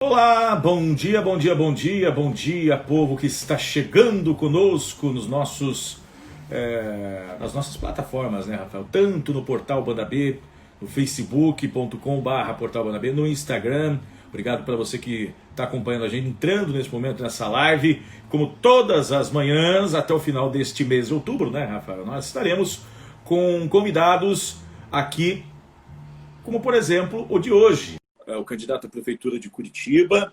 Olá, bom dia, bom dia, bom dia, bom dia, povo que está chegando conosco nos nas nossas plataformas, né, Rafael? Tanto no portal Banda B, no facebook.com/portal Banda B, no Instagram. Obrigado para você que está acompanhando a gente, entrando nesse momento nessa live. Como todas as manhãs, até o final deste mês de outubro, né, Rafael? Nós estaremos com convidados aqui, como por exemplo o de hoje. O candidato à prefeitura de Curitiba,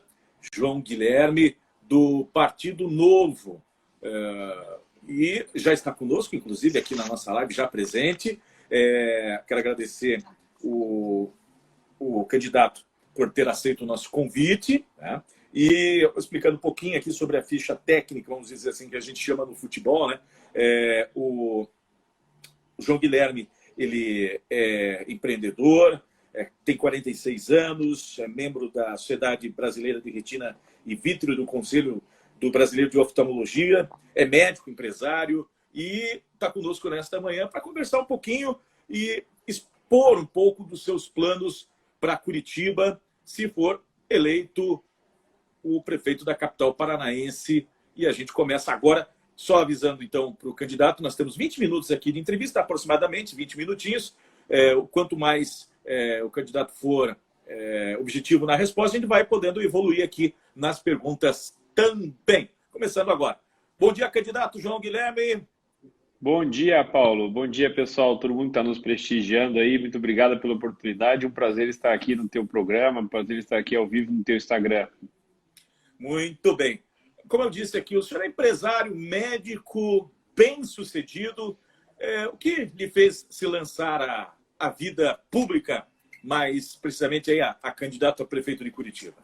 João Guilherme, do Partido Novo. E já está conosco, inclusive, aqui na nossa live, já presente. Quero agradecer o candidato por ter aceito o nosso convite, né? E explicando um pouquinho aqui sobre a ficha técnica, vamos dizer assim, que a gente chama no futebol, né? O João Guilherme, ele é empreendedor, tem 46 anos, é membro da Sociedade Brasileira de Retina e Vítreo, do Conselho do Brasileiro de Oftalmologia, é médico, empresário e está conosco nesta manhã para conversar um pouquinho e expor um pouco dos seus planos para Curitiba, se for eleito o prefeito da capital paranaense. E a gente começa agora, só avisando então para o candidato, nós temos 20 minutos aqui de entrevista, aproximadamente 20 minutinhos. Quanto mais o candidato for objetivo na resposta, a gente vai podendo evoluir aqui nas perguntas também. Começando agora. Bom dia, candidato João Guilherme. Bom dia, Paulo. Bom dia, pessoal. Todo mundo está nos prestigiando aí. Muito obrigado pela oportunidade. Um prazer estar aqui no teu programa, um prazer estar aqui ao vivo no teu Instagram. Muito bem. Como eu disse aqui, o senhor é empresário, médico, bem-sucedido. O que lhe fez se lançar a vida pública, mais precisamente aí a candidato a prefeito de Curitiba?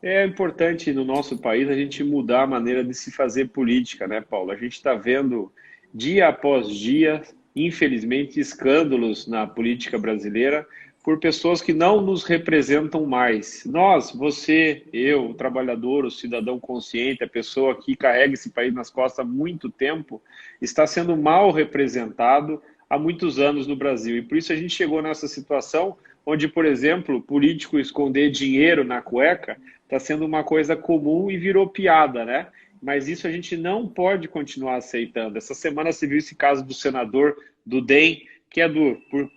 É importante no nosso país a gente mudar a maneira de se fazer política, né, Paulo? A gente está vendo dia após dia, infelizmente, escândalos na política brasileira por pessoas que não nos representam mais. Nós, você, eu, o trabalhador, o cidadão consciente, a pessoa que carrega esse país nas costas há muito tempo, está sendo mal representado há muitos anos no Brasil. E por isso a gente chegou nessa situação onde, por exemplo, político esconder dinheiro na cueca está sendo uma coisa comum e virou piada, né? Mas isso a gente não pode continuar aceitando. Essa semana se viu esse caso do senador do DEM, que é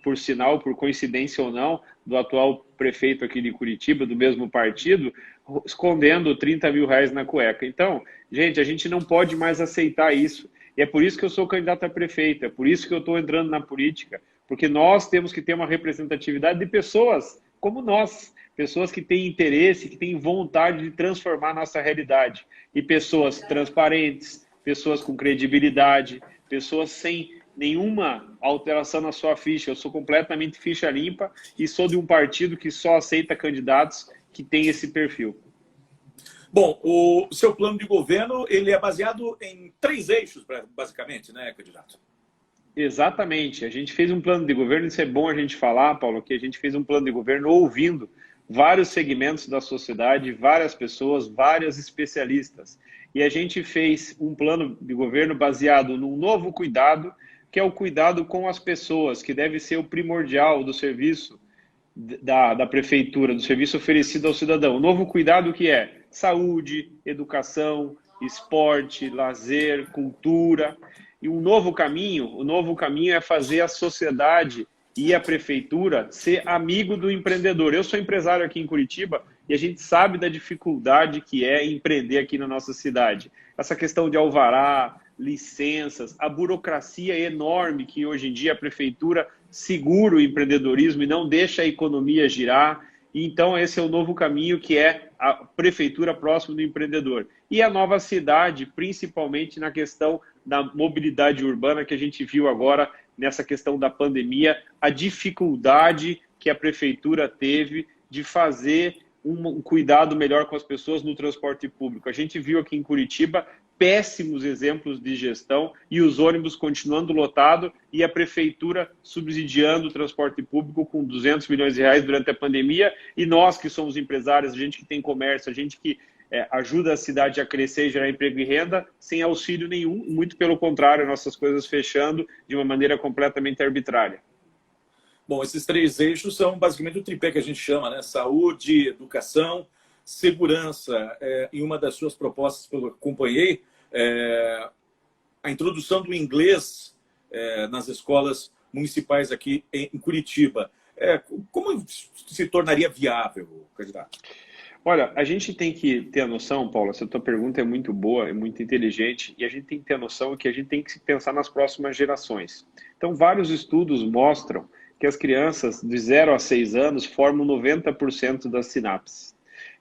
por sinal, por coincidência ou não, do atual prefeito aqui de Curitiba, do mesmo partido, escondendo 30 mil reais na cueca. Então, gente, a gente não pode mais aceitar isso. E é por isso que eu sou candidato a prefeito, é por isso que eu estou entrando na política, porque nós temos que ter uma representatividade de pessoas como nós, pessoas que têm interesse, que têm vontade de transformar a nossa realidade. E pessoas transparentes, pessoas com credibilidade, pessoas sem nenhuma alteração na sua ficha. Eu sou completamente ficha limpa e sou de um partido que só aceita candidatos que têm esse perfil. Bom, o seu plano de governo ele é baseado em 3 eixos, basicamente, né, candidato? Exatamente. A gente fez um plano de governo, isso é bom a gente falar, Paulo, que a gente fez um plano de governo ouvindo vários segmentos da sociedade, várias pessoas, vários especialistas. E a gente fez um plano de governo baseado num novo cuidado, que é o cuidado com as pessoas, que deve ser o primordial do serviço da prefeitura, do serviço oferecido ao cidadão. O novo cuidado que é saúde, educação, esporte, lazer, cultura. E o novo caminho é fazer a sociedade e a prefeitura ser amigo do empreendedor. Eu sou empresário aqui em Curitiba e a gente sabe da dificuldade que é empreender aqui na nossa cidade. Essa questão de alvará, licenças, a burocracia enorme que hoje em dia a prefeitura segura o empreendedorismo e não deixa a economia girar. Então esse é o novo caminho, que é a prefeitura próxima do empreendedor. E a nova cidade, principalmente na questão da mobilidade urbana, que a gente viu agora nessa questão da pandemia, a dificuldade que a prefeitura teve de fazer um cuidado melhor com as pessoas no transporte público. A gente viu aqui em Curitiba péssimos exemplos de gestão e os ônibus continuando lotados e a prefeitura subsidiando o transporte público com 200 milhões de reais durante a pandemia. E nós que somos empresários, a gente que tem comércio, a gente que ajuda a cidade a crescer e gerar emprego e renda, sem auxílio nenhum, muito pelo contrário, nossas coisas fechando de uma maneira completamente arbitrária. Bom, esses 3 eixos são basicamente o tripé que a gente chama, né? Saúde, educação, segurança. Em uma das suas propostas, que eu acompanhei, a introdução do inglês nas escolas municipais aqui em Curitiba. Como se tornaria viável, candidato? Olha, a gente tem que ter a noção, Paulo, essa tua pergunta é muito boa, é muito inteligente, e a gente tem que ter a noção que a gente tem que pensar nas próximas gerações. Então, vários estudos mostram que as crianças de 0 a 6 anos formam 90% das sinapses.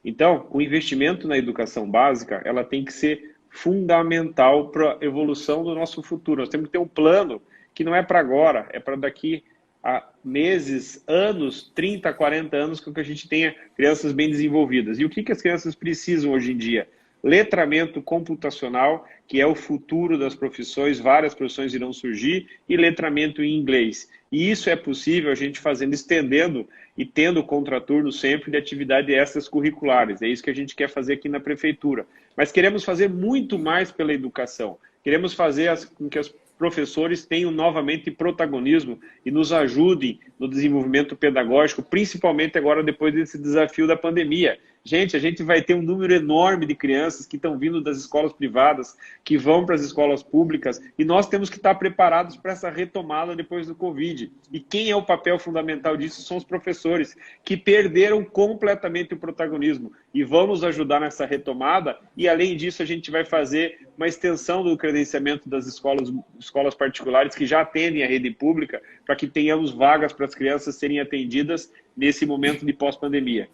Então, o investimento na educação básica, ela tem que ser fundamental para a evolução do nosso futuro. Nós temos que ter um plano que não é para agora, é para daqui a meses, anos, 30, 40 anos, com que a gente tenha crianças bem desenvolvidas. E o que as crianças precisam hoje em dia? Letramento computacional, que é o futuro das profissões, várias profissões irão surgir, e letramento em inglês. E isso é possível a gente fazendo, estendendo e tendo contraturno sempre de atividades extras curriculares. É isso que a gente quer fazer aqui na prefeitura. Mas queremos fazer muito mais pela educação. Queremos fazer com que os professores tenham novamente protagonismo e nos ajudem no desenvolvimento pedagógico, principalmente agora depois desse desafio da pandemia. Gente, a gente vai ter um número enorme de crianças que estão vindo das escolas privadas, que vão para as escolas públicas, e nós temos que estar preparados para essa retomada depois do Covid. E quem é o papel fundamental disso são os professores, que perderam completamente o protagonismo e vão nos ajudar nessa retomada. E além disso, a gente vai fazer uma extensão do credenciamento das escolas particulares que já atendem a rede pública, para que tenhamos vagas para as crianças serem atendidas nesse momento de pós-pandemia.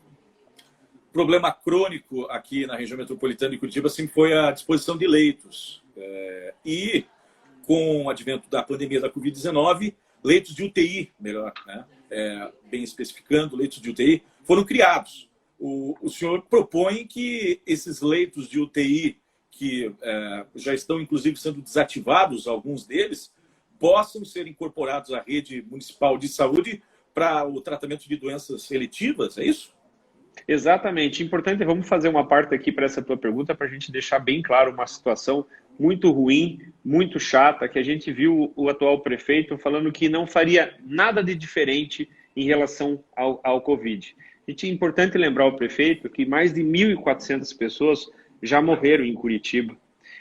Problema crônico aqui na região metropolitana de Curitiba sempre foi a disposição de leitos. E com o advento da pandemia da Covid-19, leitos de UTI, melhor, né? Bem especificando, leitos de UTI, foram criados. O senhor propõe que esses leitos de UTI, que já estão inclusive sendo desativados, alguns deles, possam ser incorporados à rede municipal de saúde para o tratamento de doenças eletivas, é isso? Exatamente. Importante, vamos fazer uma parte aqui para essa tua pergunta, para a gente deixar bem claro uma situação muito ruim, muito chata, que a gente viu o atual prefeito falando que não faria nada de diferente em relação ao Covid. É importante lembrar ao prefeito que mais de 1.400 pessoas já morreram em Curitiba.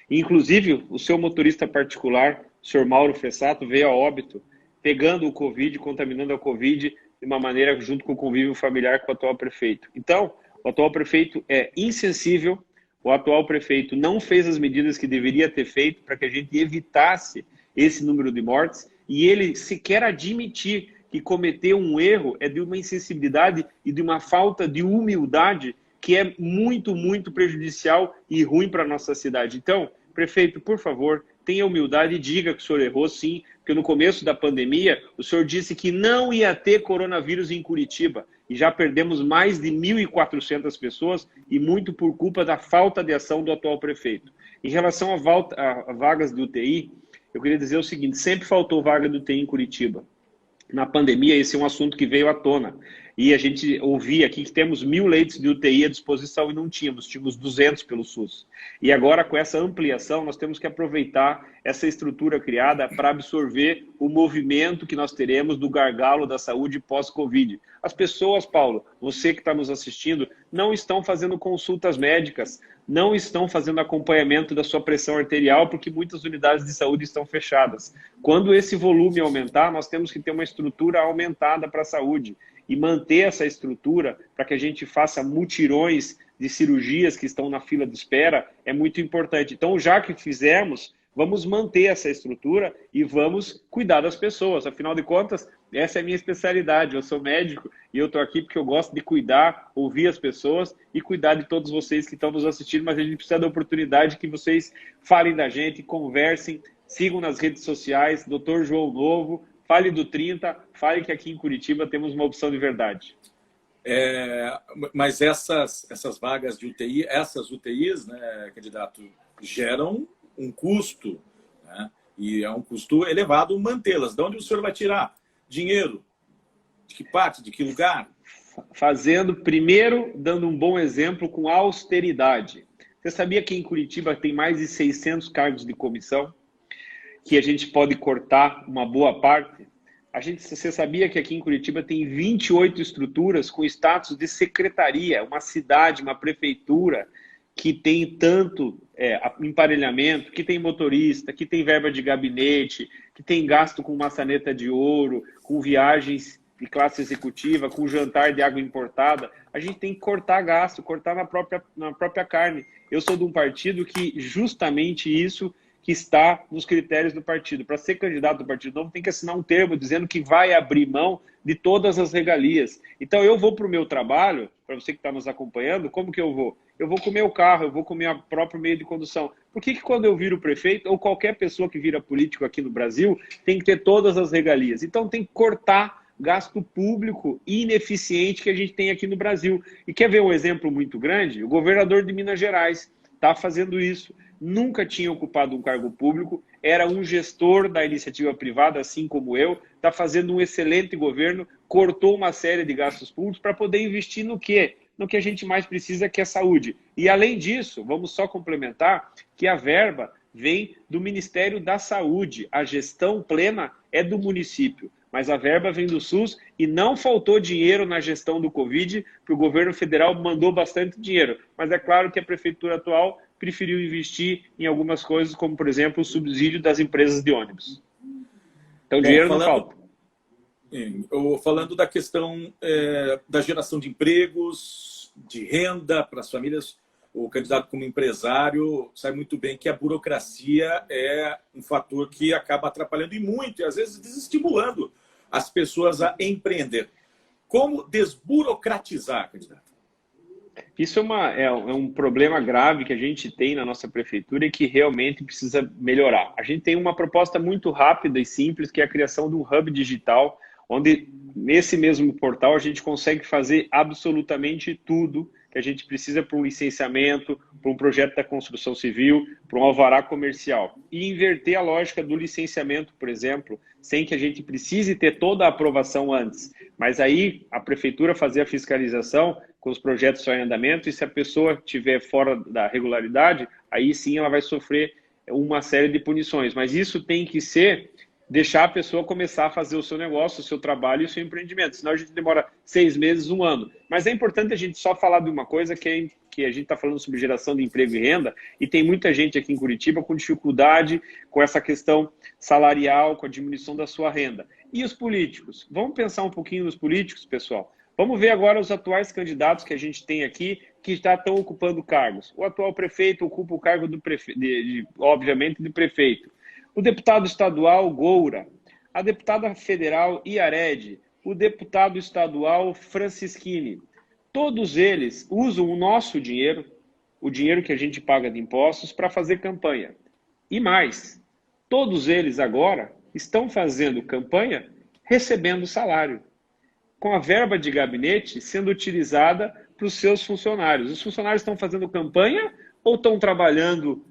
Inclusive, o seu motorista particular, o senhor Mauro Fessato, veio a óbito, pegando o Covid, contaminando a Covid, de uma maneira junto com o convívio familiar com o atual prefeito. Então, o atual prefeito é insensível, o atual prefeito não fez as medidas que deveria ter feito para que a gente evitasse esse número de mortes, e ele sequer admitir que cometeu um erro é de uma insensibilidade e de uma falta de humildade que é muito, muito prejudicial e ruim para a nossa cidade. Então, prefeito, por favor, tenha humildade e diga que o senhor errou sim, porque no começo da pandemia o senhor disse que não ia ter coronavírus em Curitiba e já perdemos mais de 1.400 pessoas e muito por culpa da falta de ação do atual prefeito. Em relação a vagas de UTI, eu queria dizer o seguinte, sempre faltou vaga de UTI em Curitiba. Na pandemia, esse é um assunto que veio à tona. E a gente ouvia aqui que temos 1.000 leitos de UTI à disposição e não tínhamos 200 pelo SUS. E agora, com essa ampliação, nós temos que aproveitar essa estrutura criada para absorver o movimento que nós teremos do gargalo da saúde pós-Covid. As pessoas, Paulo, você que está nos assistindo, não estão fazendo consultas médicas, não estão fazendo acompanhamento da sua pressão arterial, porque muitas unidades de saúde estão fechadas. Quando esse volume aumentar, nós temos que ter uma estrutura aumentada para a saúde e manter essa estrutura para que a gente faça mutirões de cirurgias que estão na fila de espera é muito importante. Então, já que fizemos, vamos manter essa estrutura e vamos cuidar das pessoas. Afinal de contas, essa é a minha especialidade. Eu sou médico e eu estou aqui porque eu gosto de cuidar, ouvir as pessoas e cuidar de todos vocês que estão nos assistindo, mas a gente precisa da oportunidade que vocês falem da gente, conversem, sigam nas redes sociais, Dr. João Novo, fale do 30, fale que aqui em Curitiba temos uma opção de verdade. Mas essas vagas de UTI, essas UTIs, né, candidato, geram um custo, né? E é um custo elevado mantê-las. De onde o senhor vai tirar dinheiro? De que parte? De que lugar? Fazendo, primeiro, dando um bom exemplo com austeridade. Você sabia que em Curitiba tem mais de 600 cargos de comissão? Que a gente pode cortar uma boa parte? Você sabia que aqui em Curitiba tem 28 estruturas com status de secretaria, uma cidade, uma prefeitura que tem tanto emparelhamento, que tem motorista, que tem verba de gabinete, que tem gasto com maçaneta de ouro, com viagens de classe executiva, com jantar de água importada. A gente tem que cortar gasto, cortar na própria carne. Eu sou de um partido que justamente isso que está nos critérios do partido. Para ser candidato do Partido Novo, tem que assinar um termo dizendo que vai abrir mão de todas as regalias. Então, eu vou para o meu trabalho, para você que está nos acompanhando, como que eu vou? Eu vou com o meu carro, eu vou com o meu próprio meio de condução. Por que quando eu viro prefeito, ou qualquer pessoa que vira político aqui no Brasil, tem que ter todas as regalias? Então, tem que cortar gasto público ineficiente que a gente tem aqui no Brasil. E quer ver um exemplo muito grande? O governador de Minas Gerais está fazendo isso. Nunca tinha ocupado um cargo público, era um gestor da iniciativa privada, assim como eu, está fazendo um excelente governo, cortou uma série de gastos públicos para poder investir no quê? No que a gente mais precisa, que é saúde. E, além disso, vamos só complementar que a verba vem do Ministério da Saúde. A gestão plena é do município, mas a verba vem do SUS e não faltou dinheiro na gestão do Covid, porque o governo federal mandou bastante dinheiro. Mas é claro que a prefeitura atual preferiu investir em algumas coisas, como, por exemplo, o subsídio das empresas de ônibus. Então, dinheiro não falta. Falando da questão da geração de empregos, de renda para as famílias, o candidato como empresário sabe muito bem que a burocracia é um fator que acaba atrapalhando e muito, e às vezes desestimulando as pessoas a empreender. Como desburocratizar, candidato? Isso é um problema grave que a gente tem na nossa prefeitura e que realmente precisa melhorar. A gente tem uma proposta muito rápida e simples, que é a criação de um hub digital, onde nesse mesmo portal a gente consegue fazer absolutamente tudo que a gente precisa para um licenciamento, para um projeto da construção civil, para um alvará comercial. E inverter a lógica do licenciamento, por exemplo, sem que a gente precise ter toda a aprovação antes. Mas aí a prefeitura fazer a fiscalização com os projetos só em andamento, e se a pessoa estiver fora da regularidade, aí sim ela vai sofrer uma série de punições. Mas isso tem que ser deixar a pessoa começar a fazer o seu negócio, o seu trabalho e o seu empreendimento. Senão a gente demora 6 meses, 1 ano. Mas é importante a gente só falar de uma coisa, que a gente está falando sobre geração de emprego e renda, e tem muita gente aqui em Curitiba com dificuldade com essa questão salarial, com a diminuição da sua renda. E os políticos? Vamos pensar um pouquinho nos políticos, pessoal? Vamos ver agora os atuais candidatos que a gente tem aqui, que já estão ocupando cargos. O atual prefeito ocupa o cargo, obviamente, de prefeito. O deputado estadual Goura, a deputada federal Iarede, o deputado estadual Francischini. Todos eles usam o nosso dinheiro, o dinheiro que a gente paga de impostos, para fazer campanha. E mais, todos eles agora estão fazendo campanha recebendo salário, com a verba de gabinete sendo utilizada para os seus funcionários. Os funcionários estão fazendo campanha ou estão trabalhando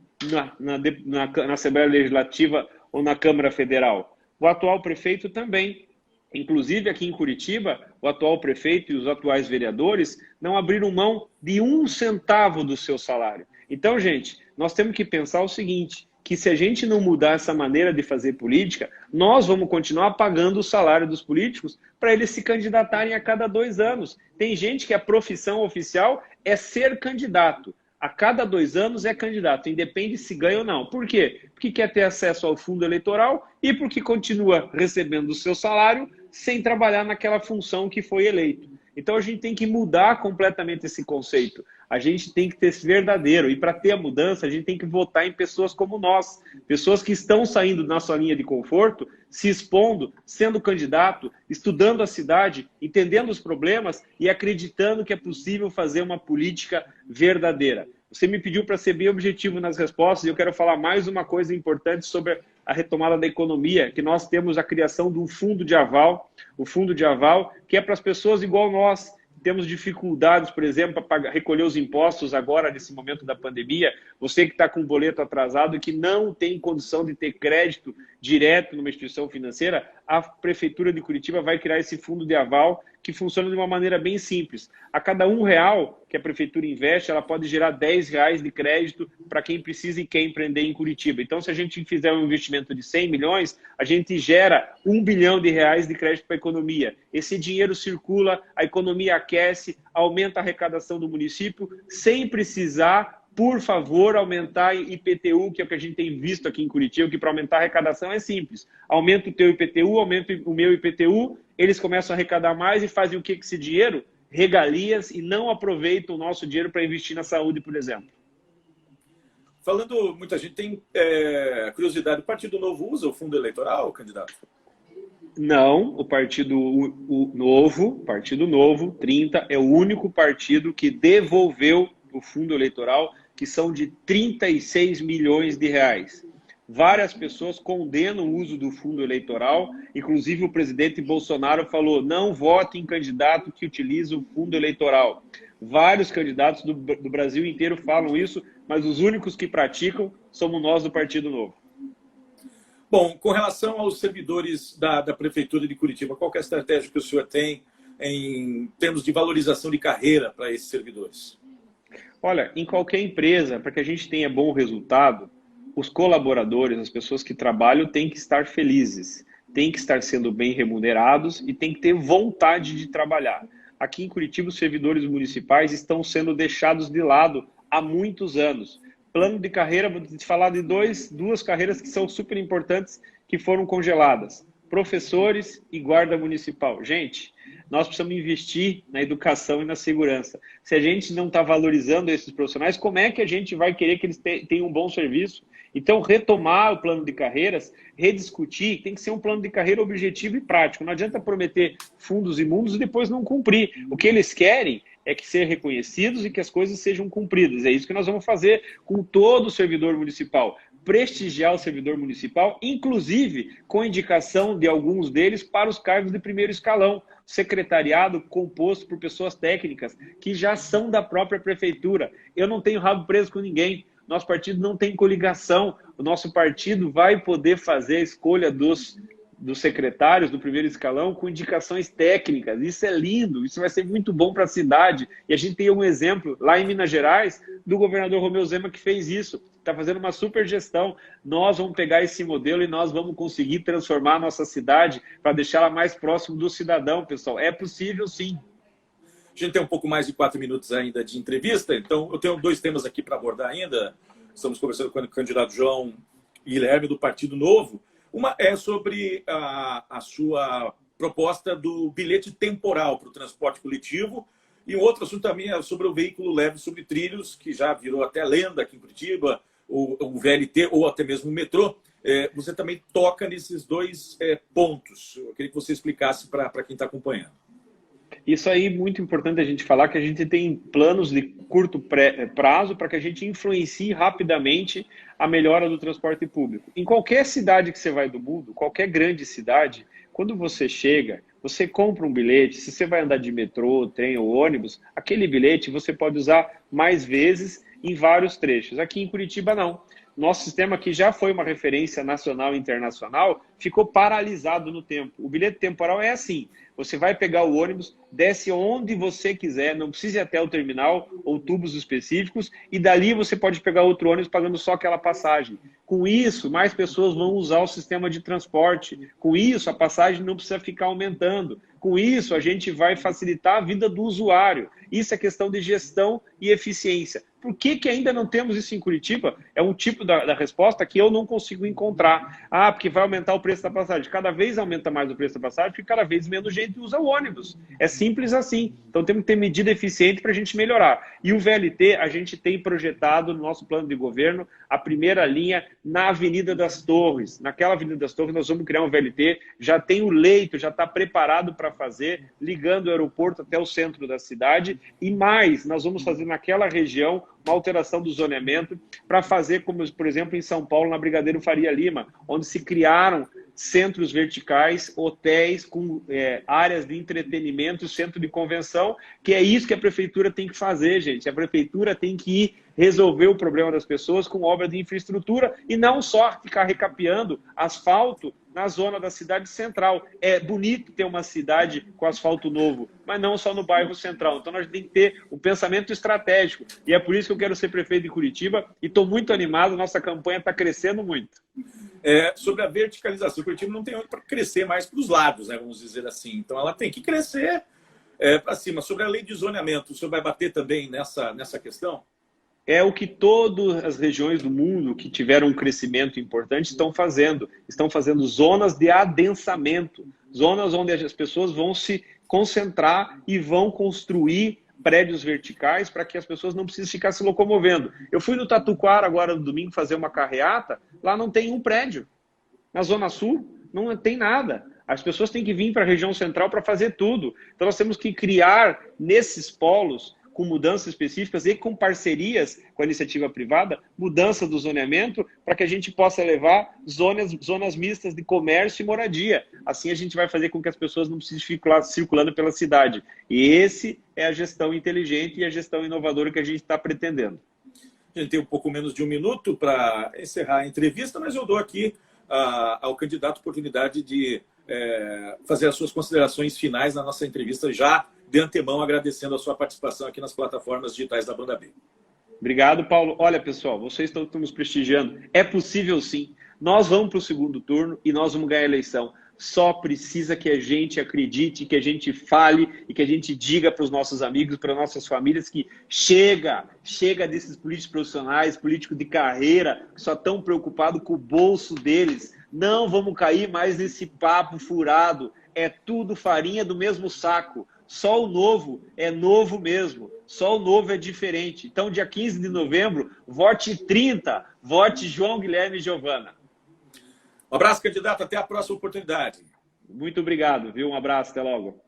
na Assembleia Legislativa ou na Câmara Federal? O atual prefeito também. Inclusive, aqui em Curitiba, o atual prefeito e os atuais vereadores não abriram mão de 1 centavo do seu salário. Então, gente, nós temos que pensar o seguinte, que se a gente não mudar essa maneira de fazer política, nós vamos continuar pagando o salário dos políticos para eles se candidatarem a cada 2 anos. Tem gente que a profissão oficial é ser candidato. A cada 2 anos é candidato, independe se ganha ou não. Por quê? Porque quer ter acesso ao fundo eleitoral e porque continua recebendo o seu salário sem trabalhar naquela função que foi eleito. Então a gente tem que mudar completamente esse conceito. A gente tem que ter esse verdadeiro. E para ter a mudança, a gente tem que votar em pessoas como nós. Pessoas que estão saindo da nossa linha de conforto, se expondo, sendo candidato, estudando a cidade, entendendo os problemas e acreditando que é possível fazer uma política verdadeira. Você me pediu para ser bem objetivo nas respostas e eu quero falar mais uma coisa importante sobre a retomada da economia, que nós temos a criação de um fundo de aval, o fundo de aval, que é para as pessoas igual nós. Temos dificuldades, por exemplo, para recolher os impostos agora, nesse momento da pandemia. Você que está com um boleto atrasado e que não tem condição de ter crédito direto numa instituição financeira, a Prefeitura de Curitiba vai criar esse fundo de aval, que funciona de uma maneira bem simples. A cada R$ 1 que a prefeitura investe, ela pode gerar R$ 10 de crédito para quem precisa e quer empreender em Curitiba. Então, se a gente fizer um investimento de 100 milhões, a gente gera R$ 1 bilhão de crédito para a economia. Esse dinheiro circula, a economia aquece, aumenta a arrecadação do município, sem precisar, por favor, aumentar IPTU, que é o que a gente tem visto aqui em Curitiba, que para aumentar a arrecadação é simples. Aumenta o teu IPTU, aumenta o meu IPTU, eles começam a arrecadar mais e fazem o que com esse dinheiro? Regalias, e não aproveitam o nosso dinheiro para investir na saúde, por exemplo. Falando, muita gente tem curiosidade, o Partido Novo usa o fundo eleitoral, candidato? Não, o Partido Novo, 30, é o único partido que devolveu o fundo eleitoral, que são de R$ 36 milhões. Várias pessoas condenam o uso do fundo eleitoral, inclusive o presidente Bolsonaro falou, não vote em candidato que utiliza o fundo eleitoral. Vários candidatos do Brasil inteiro falam isso, mas os únicos que praticam somos nós do Partido Novo. Bom, com relação aos servidores da Prefeitura de Curitiba, qual que é a estratégia que o senhor tem em termos de valorização de carreira para esses servidores? Olha, em qualquer empresa, para que a gente tenha bom resultado, os colaboradores, as pessoas que trabalham, têm que estar felizes, têm que estar sendo bem remunerados e têm que ter vontade de trabalhar. Aqui em Curitiba, os servidores municipais estão sendo deixados de lado há muitos anos. Plano de carreira, vou te falar de duas carreiras que são super importantes que foram congeladas. Professores e guarda municipal. Gente, nós precisamos investir na educação e na segurança. Se a gente não está valorizando esses profissionais, como é que a gente vai querer que eles tenham um bom serviço? Então, retomar o plano de carreiras, rediscutir, tem que ser um plano de carreira objetivo e prático. Não adianta prometer fundos imundos e depois não cumprir. O que eles querem é que ser reconhecidos e que as coisas sejam cumpridas. É isso que nós vamos fazer com todo o servidor municipal. Prestigiar o servidor municipal, inclusive com indicação de alguns deles para os cargos de primeiro escalão. Secretariado composto por pessoas técnicas que já são da própria prefeitura. Eu não tenho rabo preso com ninguém. Nosso partido não tem coligação. O nosso partido vai poder fazer a escolha dos secretários do primeiro escalão com indicações técnicas. Isso é lindo, isso vai ser muito bom para a cidade. E a gente tem um exemplo lá em Minas Gerais do governador Romeu Zema que fez isso. Está fazendo uma super gestão. Nós vamos pegar esse modelo e nós vamos conseguir transformar a nossa cidade para deixá-la mais próximo do cidadão, pessoal. É possível, sim. A gente tem um pouco mais de 4 minutos ainda de entrevista, então eu tenho 2 temas aqui para abordar ainda. Estamos conversando com o candidato João Guilherme do Partido Novo. Uma é sobre a sua proposta do bilhete temporal para o transporte coletivo, e um outro assunto também é sobre o veículo leve sobre trilhos, que já virou até lenda aqui em Curitiba, o VLT ou até mesmo o metrô. Você também toca nesses 2 pontos. Eu queria que você explicasse para quem está acompanhando. Isso aí é muito importante a gente falar, que a gente tem planos de curto prazo para que a gente influencie rapidamente a melhora do transporte público. Em qualquer cidade que você vai do mundo, qualquer grande cidade, quando você chega, você compra um bilhete, se você vai andar de metrô, trem ou ônibus, aquele bilhete você pode usar mais vezes em vários trechos. Aqui em Curitiba, não. Nosso sistema, que já foi uma referência nacional e internacional, ficou paralisado no tempo. O bilhete temporal é assim, você vai pegar o ônibus, desce onde você quiser, não precisa ir até o terminal ou tubos específicos, e dali você pode pegar outro ônibus pagando só aquela passagem. Com isso, mais pessoas vão usar o sistema de transporte. Com isso, a passagem não precisa ficar aumentando. Com isso, a gente vai facilitar a vida do usuário. Isso é questão de gestão e eficiência. Por que ainda não temos isso em Curitiba? É um tipo da resposta que eu não consigo encontrar. Ah, porque vai aumentar o preço da passagem. Cada vez aumenta mais o preço da passagem, porque cada vez menos gente usa o ônibus. É simples assim. Então temos que ter medida eficiente para a gente melhorar. E o VLT, a gente tem projetado no nosso plano de governo a primeira linha na Avenida das Torres. Naquela Avenida das Torres nós vamos criar um VLT, já tem o leito, já está preparado para fazer, ligando o aeroporto até o centro da cidade. E mais, nós vamos fazer naquela região uma alteração do zoneamento para fazer como, por exemplo, em São Paulo, na Brigadeiro Faria Lima, onde se criaram centros verticais, hotéis com áreas de entretenimento, centro de convenção, que é isso que a prefeitura tem que fazer, gente. A prefeitura tem que ir resolver o problema das pessoas com obra de infraestrutura e não só ficar recapeando asfalto na zona da cidade central. É bonito ter uma cidade com asfalto novo, mas não só no bairro central. Então nós temos que ter um pensamento estratégico. E é por isso que eu quero ser prefeito de Curitiba e estou muito animado, nossa campanha está crescendo muito. Sobre a verticalização, Curitiba não tem onde para crescer mais para os lados, né, vamos dizer assim. Então ela tem que crescer para cima. Sobre a lei de zoneamento, o senhor vai bater também nessa questão? É o que todas as regiões do mundo que tiveram um crescimento importante estão fazendo. Estão fazendo zonas de adensamento, zonas onde as pessoas vão se concentrar e vão construir prédios verticais para que as pessoas não precisem ficar se locomovendo. Eu fui no Tatuquara agora no domingo fazer uma carreata, lá não tem um prédio. Na Zona Sul não tem nada. As pessoas têm que vir para a região central para fazer tudo. Então nós temos que criar nesses polos, com mudanças específicas e com parcerias com a iniciativa privada, mudança do zoneamento para que a gente possa levar zonas mistas de comércio e moradia. Assim a gente vai fazer com que as pessoas não precisem ficar circulando pela cidade. E esse é a gestão inteligente e a gestão inovadora que a gente está pretendendo. A gente tem um pouco menos de um minuto para encerrar a entrevista, mas eu dou aqui ao candidato a oportunidade de fazer as suas considerações finais na nossa entrevista, já de antemão agradecendo a sua participação aqui nas plataformas digitais da Banda B. Obrigado, Paulo. Olha, pessoal, vocês estão nos prestigiando. É possível sim. Nós vamos para o segundo turno e nós vamos ganhar a eleição. Só precisa que a gente acredite, que a gente fale e que a gente diga para os nossos amigos, para nossas famílias que chega desses políticos profissionais, políticos de carreira, que só estão preocupados com o bolso deles. Não vamos cair mais nesse papo furado. É tudo farinha do mesmo saco. Só o novo é novo mesmo. Só o novo é diferente. Então, dia 15 de novembro, vote 30. Vote João Guilherme e Giovana. Um abraço, candidato. Até a próxima oportunidade. Muito obrigado, viu? Um abraço. Até logo.